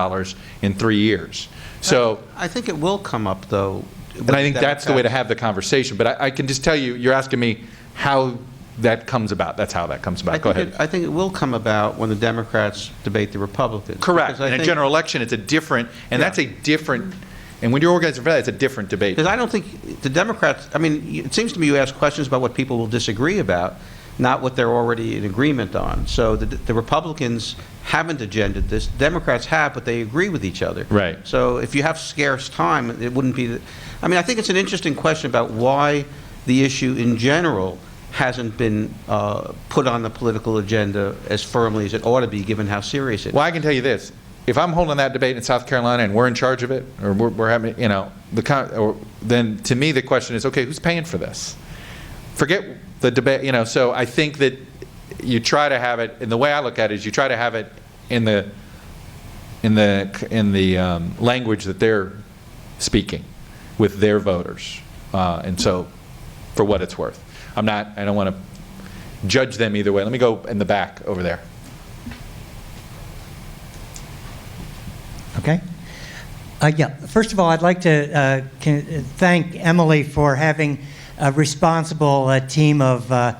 in 3 years. So, I think it will come up, though. and I think that's the way to have the conversation. But I can just tell you, you're asking me how that comes about. That's how that comes about. Go ahead. I think it will come about when the Democrats debate the Republicans. Correct. Because I In a think- general election, it's a different, and Yeah. that's a different, and when you're organizing for that, it's a different debate. Because I don't think the Democrats, I mean, it seems to me you ask questions about what people will disagree about, not what they're already in agreement on. So the Republicans haven't agended this. Democrats have, but they agree with each other. Right. So if you have scarce time, it wouldn't be, I mean, I think it's an interesting question about why the issue in general hasn't been put on the political agenda as firmly as it ought to be, given how serious it is. Well, I can tell you this. If I'm holding that debate in South Carolina and we're in charge of it, or we're having, then to me the question is, okay, who's paying for this? Forget the debate, so I think that you try to have it, and the way I look at it is you try to have it in the language that they're speaking with their voters. And so, for what it's worth. I don't want to judge them either way. Let me go in the back over there. Okay. Yeah. First of all, I'd like to thank Emily for having a responsible team of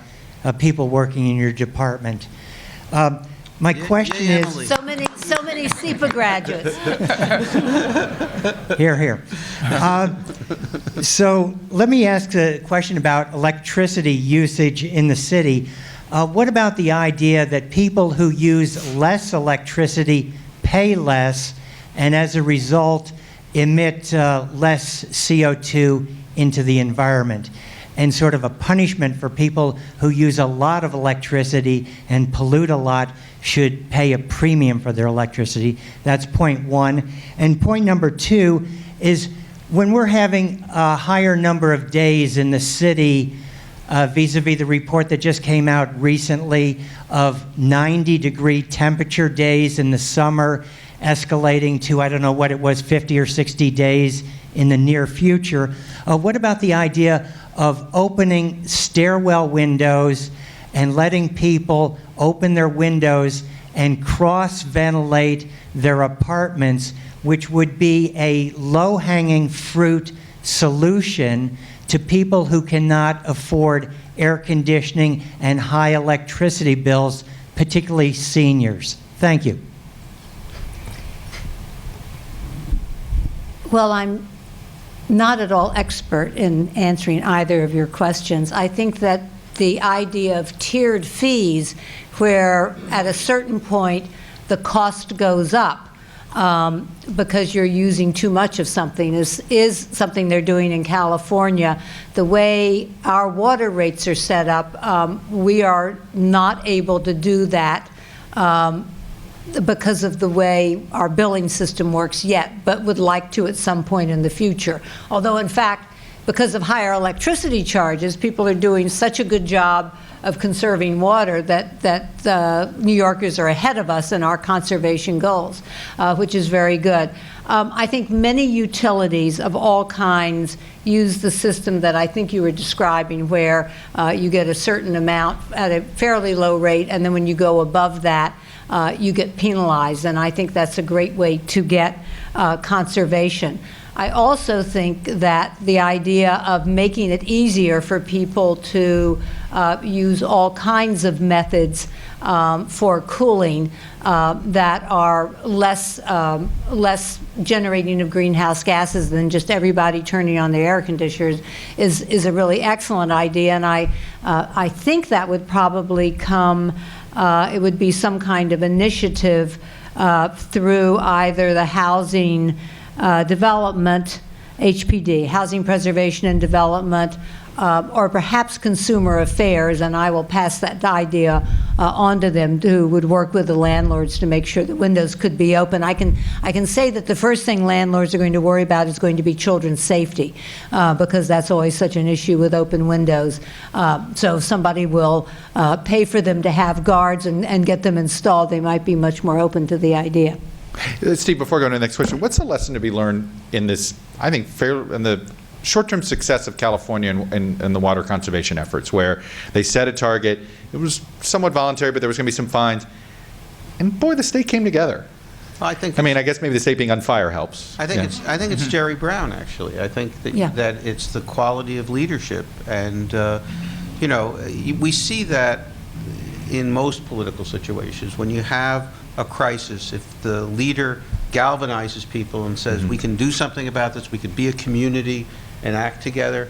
people working in your department. My question yay, is... Emily. So many SEPA graduates. Here, here. So let me ask a question about electricity usage in the city. What about the idea that people who use less electricity pay less, and as a result emit less CO2 into the environment? And sort of a punishment for people who use a lot of electricity and pollute a lot should pay a premium for their electricity. That's point one. And point number two is, when we're having a higher number of days in the city, vis-a-vis the report that just came out recently of 90-degree temperature days in the summer, escalating to, I don't know what it was, 50 or 60 days in the near future. What about the idea of opening stairwell windows and letting people open their windows and cross-ventilate their apartments, which would be a low-hanging fruit solution to people who cannot afford air conditioning and high electricity bills, particularly seniors? Thank you. Well, I'm not at all expert in answering either of your questions. I think that the idea of tiered fees, where at a certain point the cost goes up because you're using too much of something, is something they're doing in California. The way our water rates are set up, we are not able to do that because of the way our billing system works yet, but would like to at some point in the future. Although, in fact, because of higher electricity charges, people are doing such a good job of conserving water that New Yorkers are ahead of us in our conservation goals, which is very good. I think many utilities of all kinds use the system that I think you were describing, where you get a certain amount at a fairly low rate, and then when you go above that, you get penalized. And I think that's a great way to get conservation. I also think that the idea of making it easier for people to use all kinds of methods for cooling that are less generating of greenhouse gases than just everybody turning on their air conditioners is a really excellent idea. And I think that would probably come, it would be some kind of initiative through either the housing development, HPD, Housing Preservation and Development, or perhaps Consumer Affairs, and I will pass that idea on to them, who would work with the landlords to make sure that windows could be open. I can say that the first thing landlords are going to worry about is going to be children's safety, because that's always such an issue with open windows. So if somebody will pay for them to have guards and get them installed, they might be much more open to the idea. Steve, before going to the next question, what's the lesson to be learned in this, I think, in the short-term success of California and the water conservation efforts, where they set a target, it was somewhat voluntary, but there was going to be some fines, and boy, the state came together. I think. I mean, I guess maybe the state being on fire helps. I think it's Jerry Brown, actually. I think that, that it's the quality of leadership, and you know, we see that in most political situations. When you have a crisis, if the leader galvanizes people and says, we can do something about this, we could be a community and act together.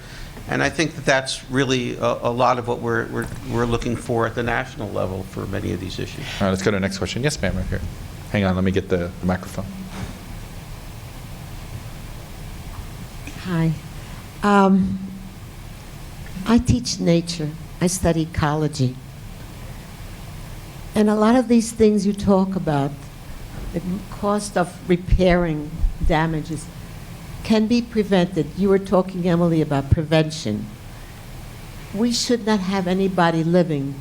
And I think that that's really a lot of what we're looking for at the national level for many of these issues. All right, let's go to the next question. Yes, ma'am, right here. Hang on, let me get the microphone. Hi. I teach nature. I study ecology. And a lot of these things you talk about, the cost of repairing damages, can be prevented. You were talking, Emily, about prevention. We should not have anybody living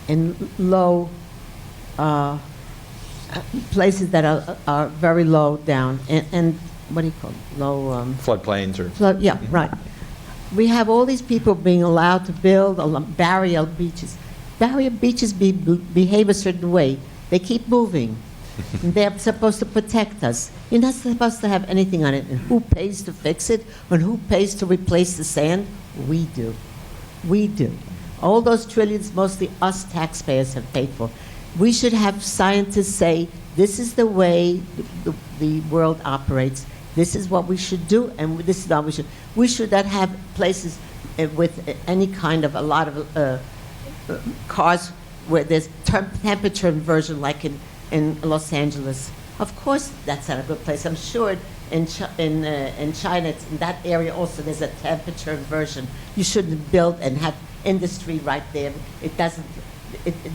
in low places that are very low down, and what do you call it? Low Floodplains or... flood, yeah, right. We have all these people being allowed to build barrier beaches. Barrier beaches behave a certain way. They keep moving. And they're supposed to protect us. You're not supposed to have anything on it. And who pays to fix it? And who pays to replace the sand? We do. We do. All those trillions, mostly us taxpayers have paid for. We should have scientists say, this is the way the world operates. This is what we should do, and this is how we should. We should not have places with any kind of, a lot of cars where there's temperature inversion, like in Los Angeles. Of course, that's not a good place. I'm sure in China, it's in that area also, there's a temperature inversion. You shouldn't build and have industry right there. It doesn't.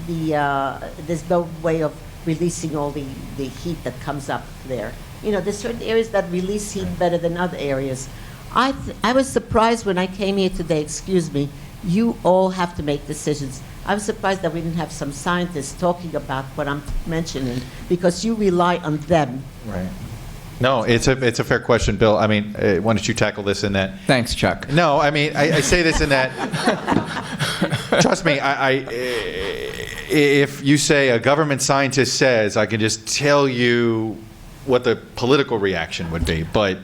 There's no way of releasing all the heat that comes up there. You know, there's certain areas that release heat better than other areas. I was surprised when I came here today. Excuse me. You all have to make decisions. I was surprised that we didn't have some scientists talking about what I'm mentioning, because you rely on them. Right. No, it's a fair question, Bill. I mean, why don't you tackle this in that? Thanks, Chuck. No, I mean, I say this in that, trust me, if you say a government scientist says, I can just tell you what the political reaction would be, but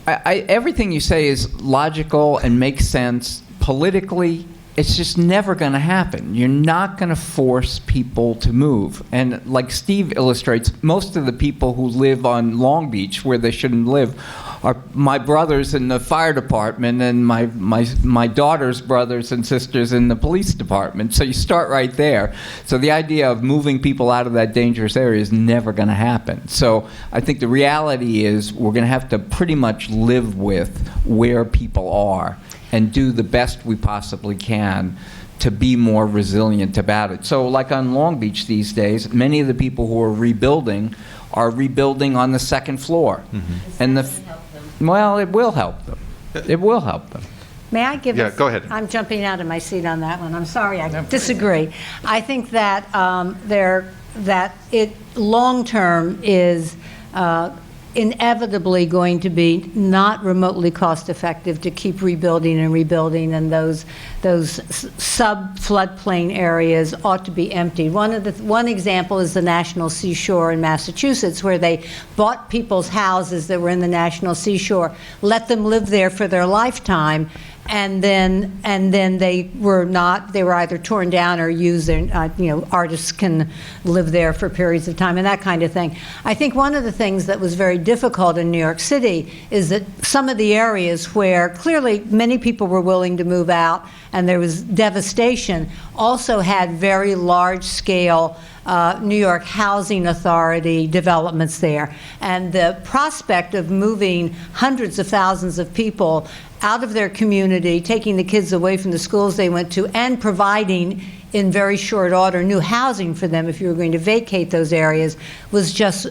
Everything you say is logical and makes sense. Politically, it's just never going to happen. You're not going to force people to move. And like Steve illustrates, most of the people who live on Long Beach, where they shouldn't live, are my brothers in the fire department and my daughter's brothers and sisters in the police department. So you start right there. So the idea of moving people out of that dangerous area is never going to happen. So I think the reality is we're going to have to pretty much live with where people are and do the best we possibly can to be more resilient about it. So like on Long Beach these days, many of the people who are rebuilding on the second floor. And well, it will help them. It will help them. May I give Yeah, us- go ahead. I'm jumping out of my seat on that one. I'm sorry, I disagree. I think that that it long-term is inevitably going to be not remotely cost-effective to keep rebuilding, and those sub-floodplain areas ought to be emptied. One example is the National Seashore in Massachusetts, where they bought people's houses that were in the National Seashore, let them live there for their lifetime, and then they were either torn down or used. Artists can live there for periods of time and that kind of thing. I think one of the things that was very difficult in New York City is that some of the areas where clearly many people were willing to move out and there was devastation also had very large-scale New York Housing Authority developments there. And the prospect of moving hundreds of thousands of people out of their community, taking the kids away from the schools they went to, and providing in very short order new housing for them if you were going to vacate those areas was just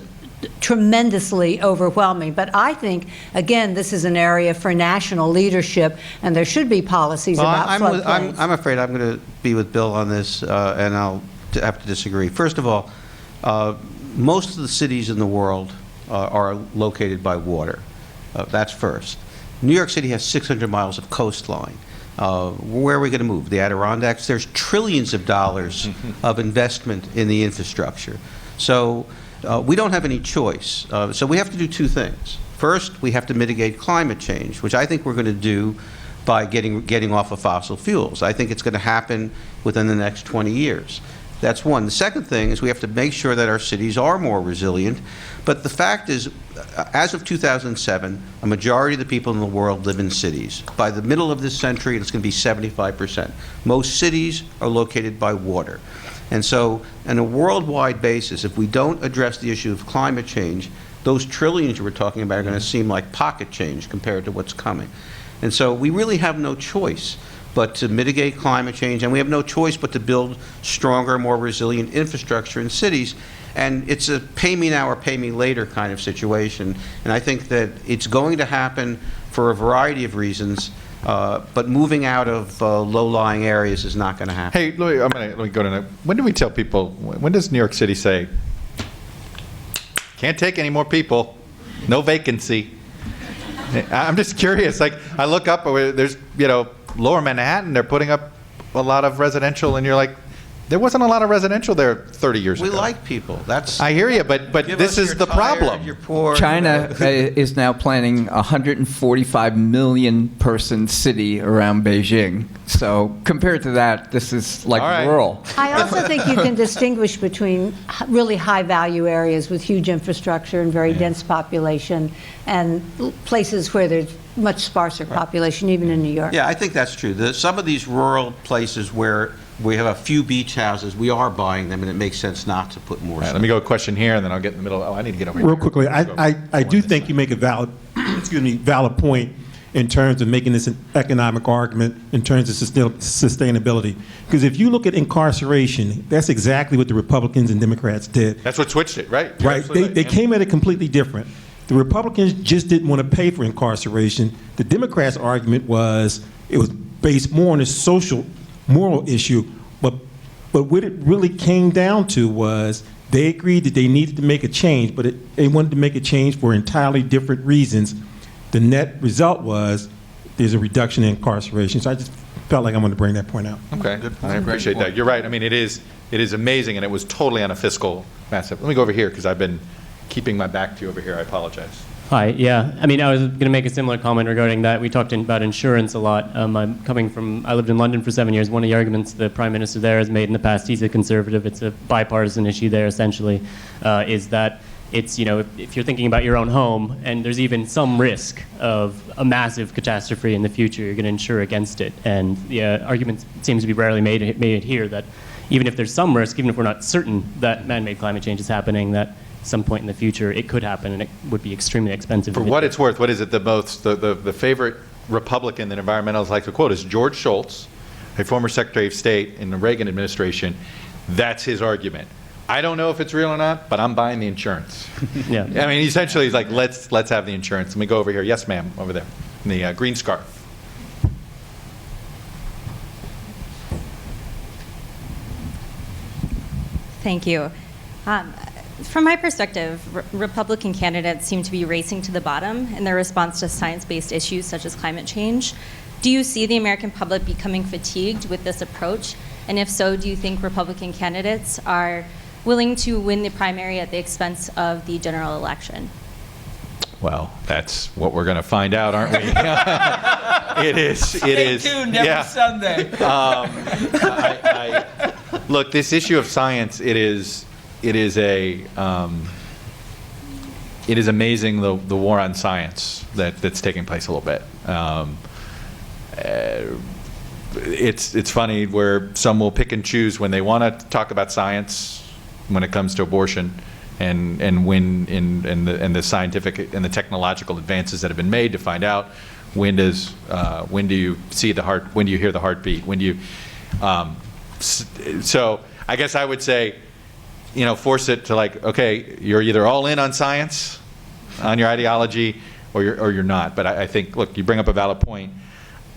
tremendously overwhelming. But I think, again, this is an area for national leadership, and there should be policies about floodplains. I'm afraid I'm going to be with Bill on this, and I'll have to disagree. First of all, most of the cities in the world are located by water. That's first. New York City has 600 miles of coastline. Where are we going to move? The Adirondacks? There's trillions of dollars of investment in the infrastructure. So we don't have any choice. So we have to do two things. First, we have to mitigate climate change, which I think we're going to do by getting off of fossil fuels. I think it's going to happen within the next 20 years. That's one. The second thing is we have to make sure that our cities are more resilient. But the fact is, as of 2007, a majority of the people in the world live in cities. By the middle of this century, it's going to be 75%. Most cities are located by water. And so, on a worldwide basis, if we don't address the issue of climate change, those trillions we're talking about are going to seem like pocket change compared to what's coming. And so we really have no choice but to mitigate climate change, and we have no choice but to build stronger, more resilient infrastructure in cities. And it's a pay me now or pay me later kind of situation. And I think that it's going to happen for a variety of reasons, but moving out of low-lying areas is not going to happen. hey, let me go to that. When do we tell people, when does New York City say, can't take any more people, no vacancy? I'm just curious. Like, I look up, there's, Lower Manhattan, they're putting up a lot of residential, and you're like, there wasn't a lot of residential there 30 years We ago. like people. That's. I hear you, but Give this us is your the tired, problem. You're poor. China is now planning a 145 million person city around Beijing. So compared to that, this is like All right. rural. I also think you can distinguish between really high-value areas with huge infrastructure and very dense population and places where there's much sparser population, even in New York. Yeah, I think that's true. Some of these rural places where we have a few beach houses, we are buying them, and it makes sense not to put more. All right, let me go a question here, and then I'll get in the middle. Oh, I need to get over here. Real quickly, I do think you make a valid, valid point in terms of making this an economic argument in terms of sustainability. Because if you look at incarceration, that's exactly what the Republicans and Democrats did. That's what switched it, right? You're Right? absolutely They right. came at it completely different. The Republicans just didn't want to pay for incarceration. The Democrats' argument was it was based more on a social, moral issue. But what it really came down to was They agreed that they needed to make a change, but they wanted to make a change for entirely different reasons. The net result was there's a reduction in incarceration. So I just felt like I wanted to bring that point out. Okay, I appreciate that. You're right. I mean, it is amazing, and it was totally on a fiscal massive. Let me go over here, because I've been keeping my back to you over here. I apologize. Hi, yeah. I mean, I was going to make a similar comment regarding that. We talked about insurance a lot. I lived in London for 7 years. One of the arguments the Prime Minister there has made in the past, he's a conservative, it's a bipartisan issue there essentially, is that it's, if you're thinking about your own home and there's even some risk of a massive catastrophe in the future, you're going to insure against it. And the argument seems to be rarely made here that even if there's some risk, even if we're not certain that man-made climate change is happening, that some point in the future it could happen and it would be extremely expensive. For what it's worth, what is it the favorite Republican that environmentalists like to quote is George Shultz, a former Secretary of State in the Reagan administration. That's his argument. I don't know if it's real or not, but I'm buying the insurance. Yeah. I mean, essentially, he's like, let's have the insurance. Let me go over here. Yes, ma'am, over there, in the green scarf. Thank you. From my perspective, Republican candidates seem to be racing to the bottom in their response to science-based issues such as climate change. Do you see the American public becoming fatigued with this approach? And if so, do you think Republican candidates are willing to win the primary at the expense of the general election? Well, that's what we're going to find out, aren't we? It is. Stay tuned every Sunday. Look, this issue of science, it is amazing the war on science that's taking place a little bit. It's funny where some will pick and choose when they want to talk about science when it comes to abortion, and when in the scientific and the technological advances that have been made to find out when do you hear the heartbeat, when do you so I guess I would say, force it to okay, you're either all in on science, on your ideology, or you're not. But I think, look, you bring up a valid point.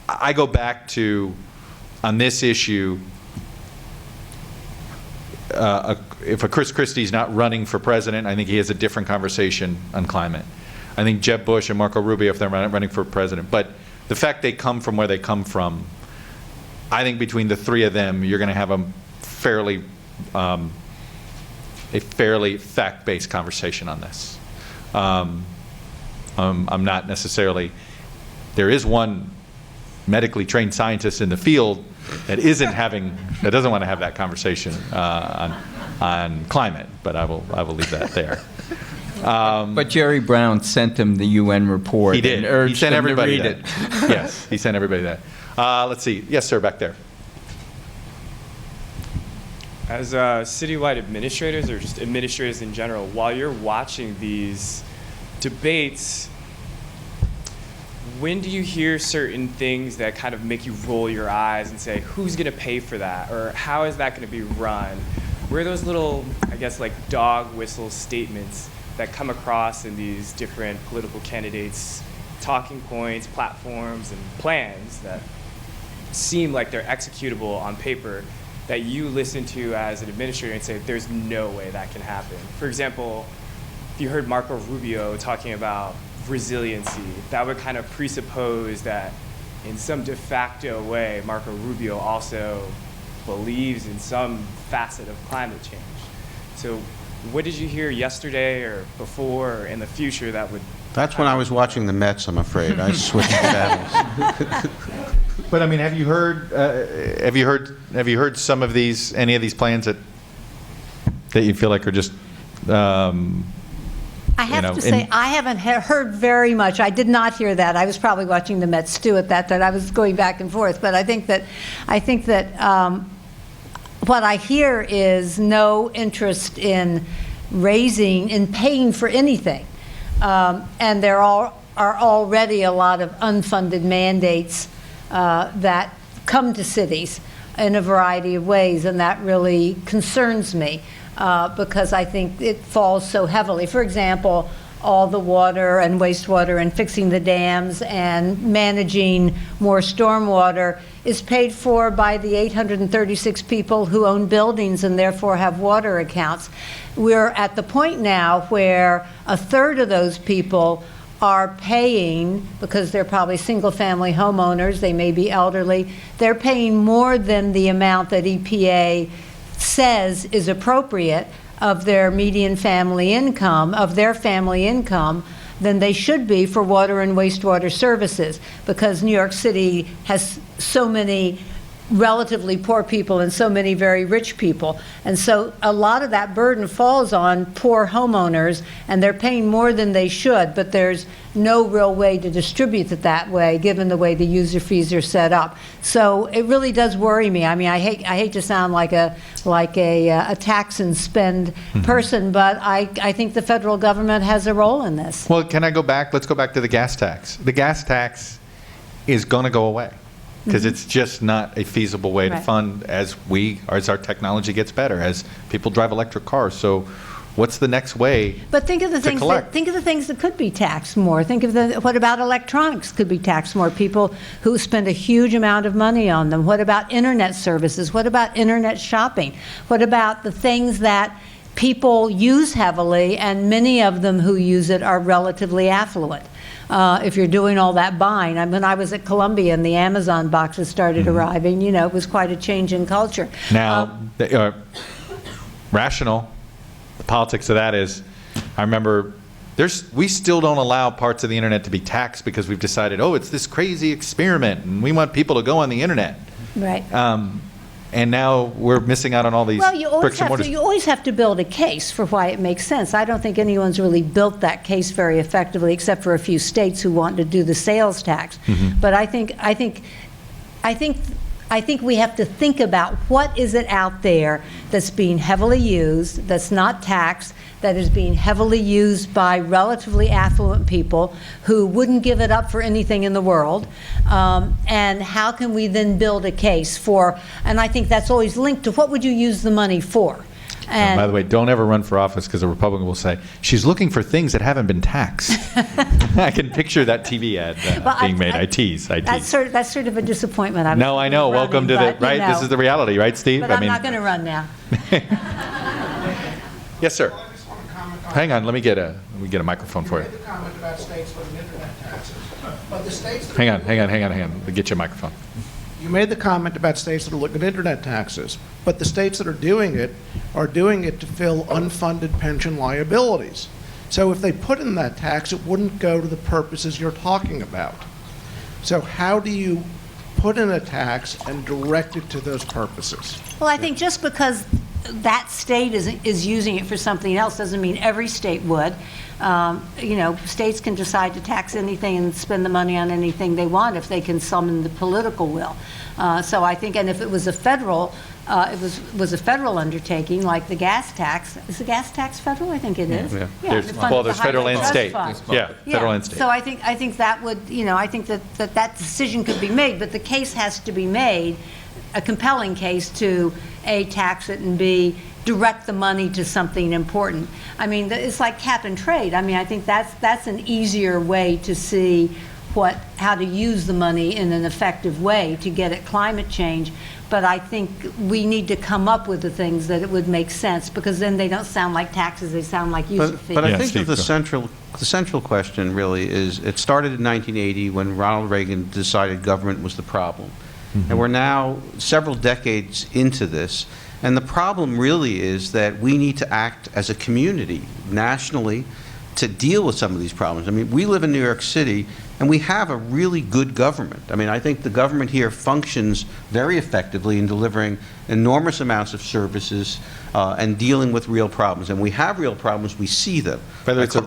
I go back to, on this issue, if a Chris Christie's not running for president, I think he has a different conversation on climate. I think Jeb Bush and Marco Rubio, if they're running for president. But the fact they come from where they come from, I think between the three of them, you're going to have a fairly fact-based conversation on this. I'm not necessarily. There is one medically trained scientist in the field that doesn't want to have that conversation on climate, but I will leave that there. But Jerry Brown sent him the UN report. He did. And urged He sent them everybody to read that. it. Yes, he sent everybody that. Let's see. Yes, sir, back there. As citywide administrators, or just administrators in general, while you're watching these debates, when do you hear certain things that kind of make you roll your eyes and say, who's going to pay for that? Or how is that going to be run? Where are those little, I guess, like dog whistle statements that come across in these different political candidates' talking points, platforms, and plans that seem like they're executable on paper, that you listen to as an administrator and say, there's no way that can happen? For example, if you heard Marco Rubio talking about resiliency, that would kind of presuppose that in some de facto way, Marco Rubio also believes in some facet of climate change. So what did you hear yesterday or before or in the future that would... That's when I was watching the Mets, I'm afraid. I switched channels. But I mean, have you heard some of any of these plans that you feel like are just I have to say, I haven't heard very much. I did not hear that. I was probably watching the Mets too at that. I was going back and forth. But I think that what I hear is no interest in paying for anything. And there are already a lot of unfunded mandates that come to cities in a variety of ways, and that really concerns me. Because I think it falls so heavily. For example, all the water and wastewater and fixing the dams and managing more stormwater is paid for by the 836 people who own buildings and therefore have water accounts. We're at the point now where a third of those people are paying, because they're probably single-family homeowners, they may be elderly, they're paying more than the amount that EPA says is appropriate of their median family income, of their family income, than they should be for water and wastewater services, because New York City has so many relatively poor people and so many very rich people. And so a lot of that burden falls on poor homeowners, and they're paying more than they should, but there's no real way to distribute it that way, given the way the user fees are set up. So it really does worry me. I mean, I hate to sound like a tax and spend person, but I think the federal government has a role in this. Well, can I go back? Let's go back to the gas tax. The gas tax is going to go away, because it's just not a feasible way to Right. fund as our technology gets better, as people drive electric cars. So what's the next way? But think of the to things collect? think of the things that could be taxed more. Think of what about electronics could be taxed more? People who spend a huge amount of money on them. What about internet services? What about internet shopping? What about the things that people use heavily, and many of them who use it are relatively affluent? If you're doing all that buying. When I was at Columbia and the Amazon boxes started arriving, it was quite a change in culture. Now, rational, the politics of that is, I remember we still don't allow parts of the internet to be taxed because we've decided, it's this crazy experiment and we want people to go on the internet. Right. And now we're missing out on all these Well, you bricks and mortars. always have to build a case for why it makes sense. I don't think anyone's really built that case very effectively, except for a few states who want to do the sales tax. But I think we have to think about what is it out there that's being heavily used, that's not taxed, that is being heavily used by relatively affluent people who wouldn't give it up for anything in the world, and how can we then build a case for, and I think that's always linked to what would you use the money for? And by the way, don't ever run for office, because a Republican will say, she's looking for things that haven't been taxed. I can picture that TV ad being made. I tease. That's sort of a disappointment. No, I know. Welcome to the, right? This is the reality, right, Steve? But I'm not going to run now. Yes, sir. Hang on, let me get a microphone for you. Hang on. We'll get you a microphone. You made the comment about states that are looking at internet taxes, but the states that are doing it to fill unfunded pension liabilities. So if they put in that tax, it wouldn't go to the purposes you're talking about. So how do you put in a tax and direct it to those purposes? Well, I think just because that state is using it for something else doesn't mean every state would. States can decide to tax anything and spend the money on anything they want if they can summon the political will. So I think, and if it was a federal, was a federal undertaking like the gas tax. Is the gas tax federal? I think it is. Yeah. It funded There's the federal Highway and Trust state. Fund. Yeah, federal and state. So I think that would, I think that decision could be made, but the case has to be made, a compelling case to A, tax it, and B, direct the money to something important. I mean, it's like cap and trade. I mean, I think that's an easier way to see how to use the money in an effective way to get at climate change. But I think we need to come up with the things that it would make sense, because then they don't sound like taxes, they sound like user fees. But I Yeah, think Steve, that go. the central question really is, it started in 1980 when Ronald Reagan decided government was the problem. And we're now several decades into this. And the problem really is that we need to act as a community, nationally, to deal with some of these problems. I mean, we live in New York City, and we have a really good government. I mean, I think the government here functions very effectively in delivering enormous amounts of services and dealing with real problems. And we have real problems, we see them. Whether it's a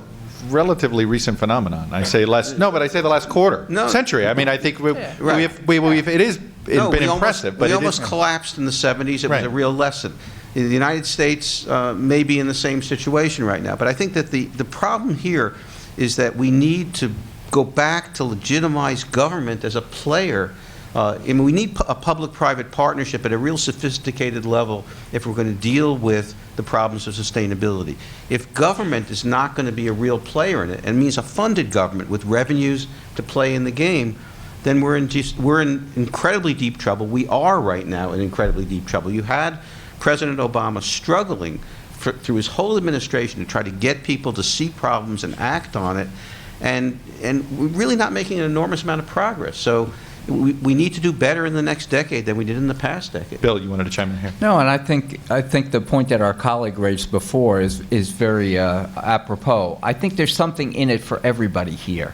relatively recent phenomenon. I say the last quarter, century. I mean, I think it is been impressive. But we almost collapsed in the 70s. It was a real lesson. The United States may be in the same situation right now. But I think that the problem here is that we need to go back to legitimize government as a player We need a public-private partnership at a real sophisticated level if we're going to deal with the problems of sustainability. If government is not going to be a real player in it, and means a funded government with revenues to play in the game, then we're in incredibly deep trouble. We are right now in incredibly deep trouble. You had President Obama struggling through his whole administration to try to get people to see problems and act on it, and we're really not making an enormous amount of progress. So we need to do better in the next decade than we did in the past decade. Bill, you wanted to chime in here? No, and I think the point that our colleague raised before is very apropos. I think there's something in it for everybody here.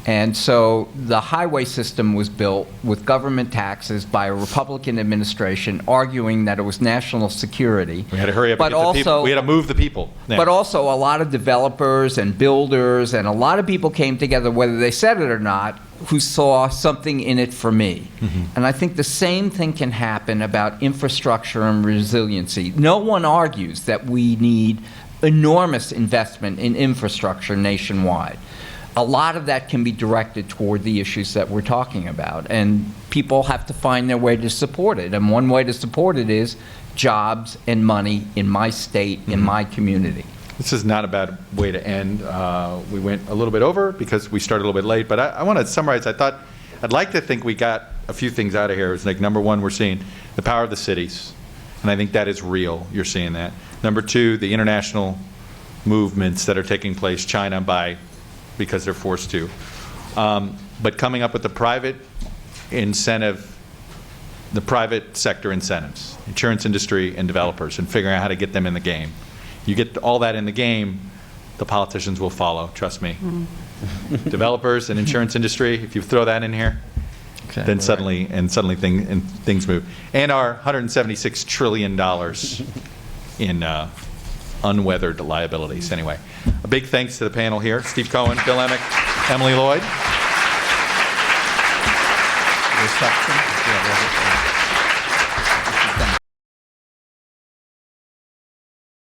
And so the highway system was built with government taxes by a Republican administration arguing that it was national security. We had to hurry up and get the people. We had to move the people. Yeah. But also a lot of developers and builders and a lot of people came together, whether they said it or not, who saw something in it for me. Mm-hmm. And I think the same thing can happen about infrastructure and resiliency. No one argues that we need enormous investment in infrastructure nationwide. A lot of that can be directed toward the issues that we're talking about, and people have to find their way to support it. And one way to support it is jobs and money in my state, in my community. This is not a bad way to end. We went a little bit over because we started a little bit late, but I want to summarize. I'd like to think we got a few things out of here. It's like, number one, we're seeing the power of the cities, and I think that is real. You're seeing that. Number two, the international movements that are taking place, China because they're forced to. But coming up with the private sector incentives, insurance industry and developers, and figuring out how to get them in the game. You get all that in the game, the politicians will follow, trust me. Developers and insurance industry, if you throw that in here, then suddenly things move. And our $176 trillion in unweathered liabilities. Anyway, a big thanks to the panel here: Steve Cohen, Bill Emick, Emily Lloyd.